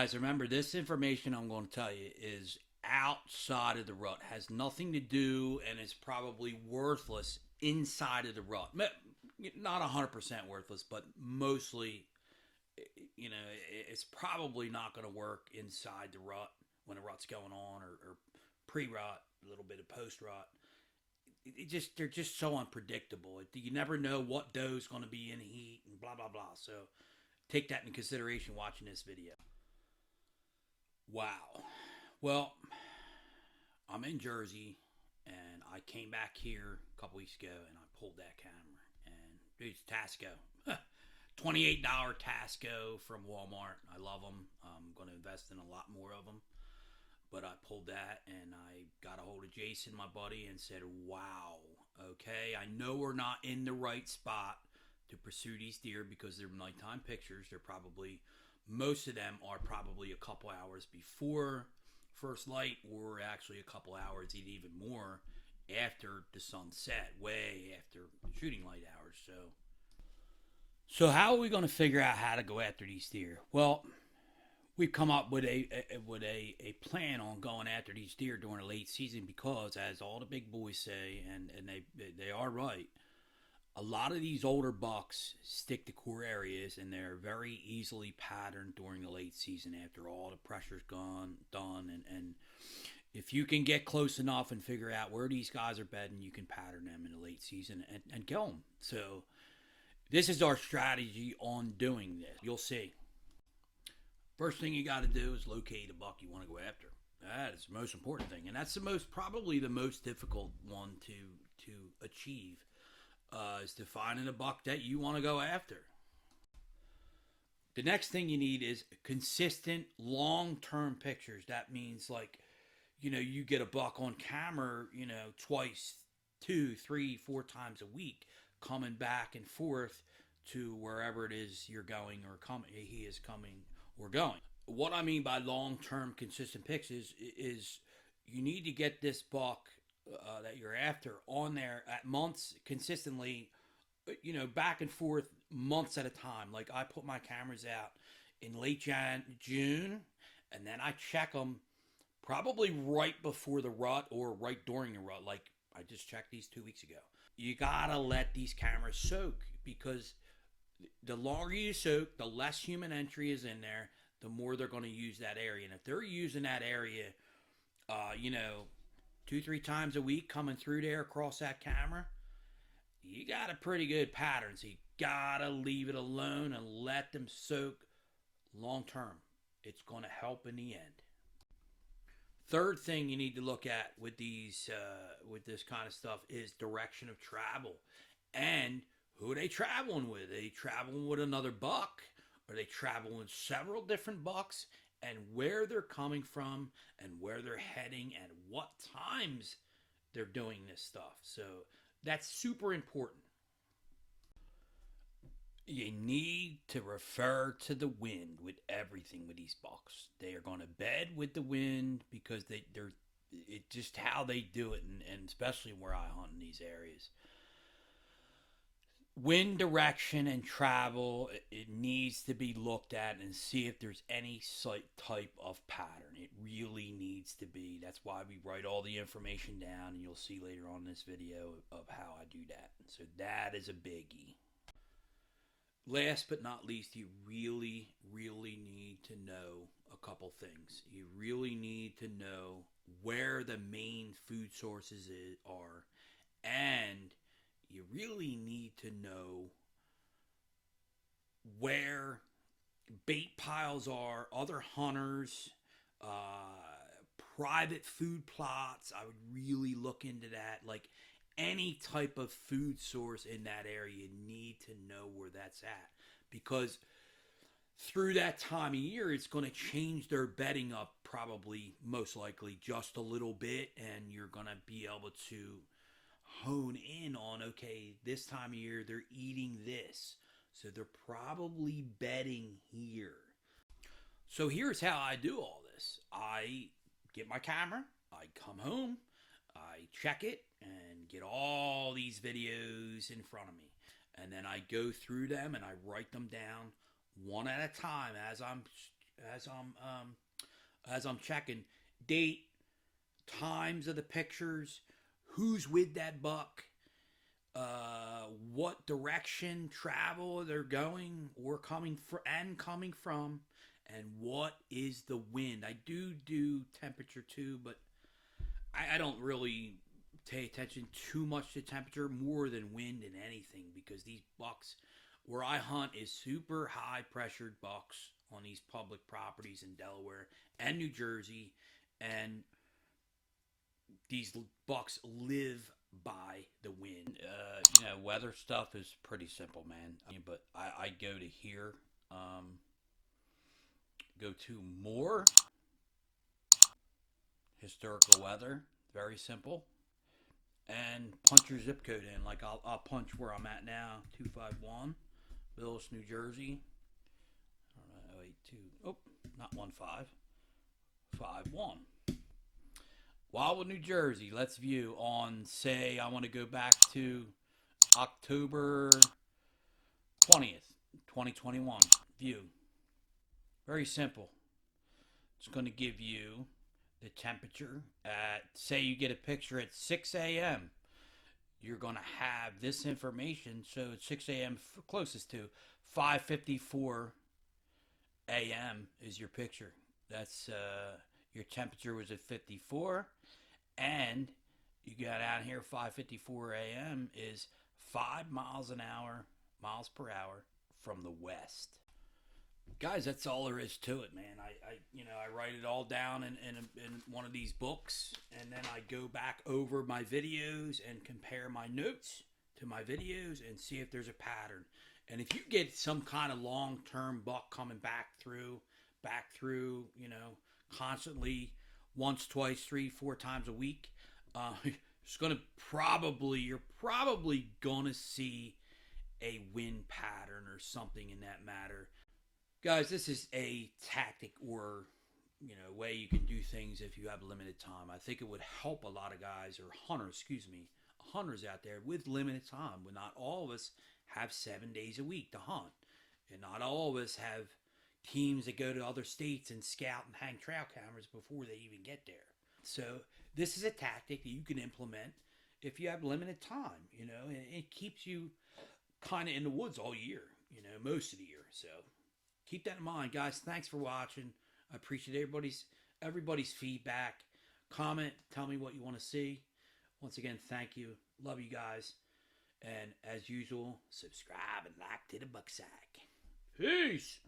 Guys, remember this information I'm going to tell you is outside of the rut, has nothing to do, and is probably worthless inside of the rut. Not 100% worthless, but mostly, it's probably not going to work inside the rut when a rut's going on, or pre-rut, a little bit of post-rut. They're just so unpredictable. You never know what dough's going to be in heat and blah blah blah. So take that into consideration watching this video. Wow. Well, I'm in Jersey, and I came back here a couple weeks ago, and I pulled that camera, and it's Tasco. $28 Tasco from Walmart. I love them. I'm going to invest in a lot more of them. But I pulled that, and I got a hold of Jason, my buddy, and said, wow, okay, I know we're not in the right spot to pursue these deer because they're nighttime pictures. They're probably, most of them are probably a couple hours before first light, or actually a couple hours, even more, after the sun set, way after shooting light hours. So how are we going to figure out how to go after these deer? Well, we've come up with a plan on going after these deer during the late season because, as all the big boys say, and they are right, a lot of these older bucks stick to core areas, and they're very easily patterned during the late season after all the pressure's done. And if you can get close enough and figure out where these guys are bedding, you can pattern them in the late season and kill them. So this is our strategy on doing this. You'll see. First thing you got to do is locate a buck you want to go after. That is the most important thing, and that's probably the most difficult one to achieve, is to finding a buck that you want to go after. The next thing you need is consistent long-term pictures. That means, like, you get a buck on camera, twice, 2, 3, 4 times a week, coming back and forth to wherever it is you're going or he is coming or going. What I mean by long-term consistent pics is you need to get this buck that you're after on there at months consistently, back and forth months at a time. Like, I put my cameras out in late June, and then I check them probably right before the rut or right during the rut. Like, I just checked these 2 weeks ago. You gotta let these cameras soak, because the longer you soak, the less human entry is in there, the more they're going to use that area. And if they're using that area, 2, 3 times a week coming through there across that camera, you got a pretty good pattern. So you got to leave it alone and let them soak long term. It's going to help in the end. Third thing you need to look at with with this kind of stuff is direction of travel, and who are they traveling with? Are they traveling with another buck? Are they traveling several different bucks? And where they're coming from, and where they're heading, and what times they're doing this stuff. So that's super important. You need to refer to the wind with everything with these bucks. They are going to bed with the wind because they're it's just how they do it, and especially where I hunt in these areas. Wind direction and travel, it needs to be looked at and see if there's any type of pattern. It really needs to be. That's why we write all the information down, and you'll see later on in this video of how I do that. So that is a biggie. Last but not least, you really, really need to know a couple things. You really need to know where the main food sources are, and you really need to know where bait piles are, other hunters, private food plots. I would really look into that. Like, any type of food source in that area, you need to know where that's at, because through that time of year, it's going to change their bedding up, probably, most likely, just a little bit, and you're going to be able to hone in on, okay, this time of year they're eating this, so they're probably bedding here. So here's how I do all this. I get my camera, I come home, I check it, and get all these videos in front of me, and then I go through them and I write them down one at a time as I'm as I'm checking date, times of the pictures, who's with that buck, what direction travel they're going or coming from, and what is the wind. I do temperature too, but I don't really pay attention too much to temperature more than wind and anything, because these bucks where I hunt is super high pressured bucks on these public properties in Delaware and New Jersey, and these bucks live by the wind. Weather stuff is pretty simple, man. But I go to here, go to more historical weather, very simple, and punch your zip code in. Like I'll punch where I'm at now, 251, Willis, New Jersey. I don't know, 82. Oh, not 1551. Wildwood, New Jersey. Let's view on, say, I want to go back to October 20th, 2021. View. Very simple. It's going to give you the temperature at, say you get a picture at 6 a.m. You're going to have this information. So it's 6 a.m. closest to 5:54 a.m. is your picture. That's your temperature was at 54, and you got out here 5:54 a.m. is 5 miles per hour from the west. Guys, that's all there is to it, man. I write it all down in one of these books, and then I go back over my videos and compare my notes to my videos and see if there's a pattern. And if you get some kind of long-term buck coming back through, constantly, once, twice, 3, 4 times a week, you're probably gonna see a wind pattern or something in that matter. Guys, this is a tactic or way you can do things if you have limited time. I think it would help a lot of guys, or hunters out there with limited time. Well, not all of us have 7 days a week to hunt, and not all of us have teams that go to other states and scout and hang trail cameras before they even get there. So this is a tactic that you can implement if you have limited time, and it keeps you kind of in the woods all year, most of the year. So keep that in mind, guys. Thanks for watching. I appreciate everybody's feedback. Comment, tell me what you want to see. Once again, thank you. Love you guys. And as usual, subscribe and like to the Bucksack. Peace.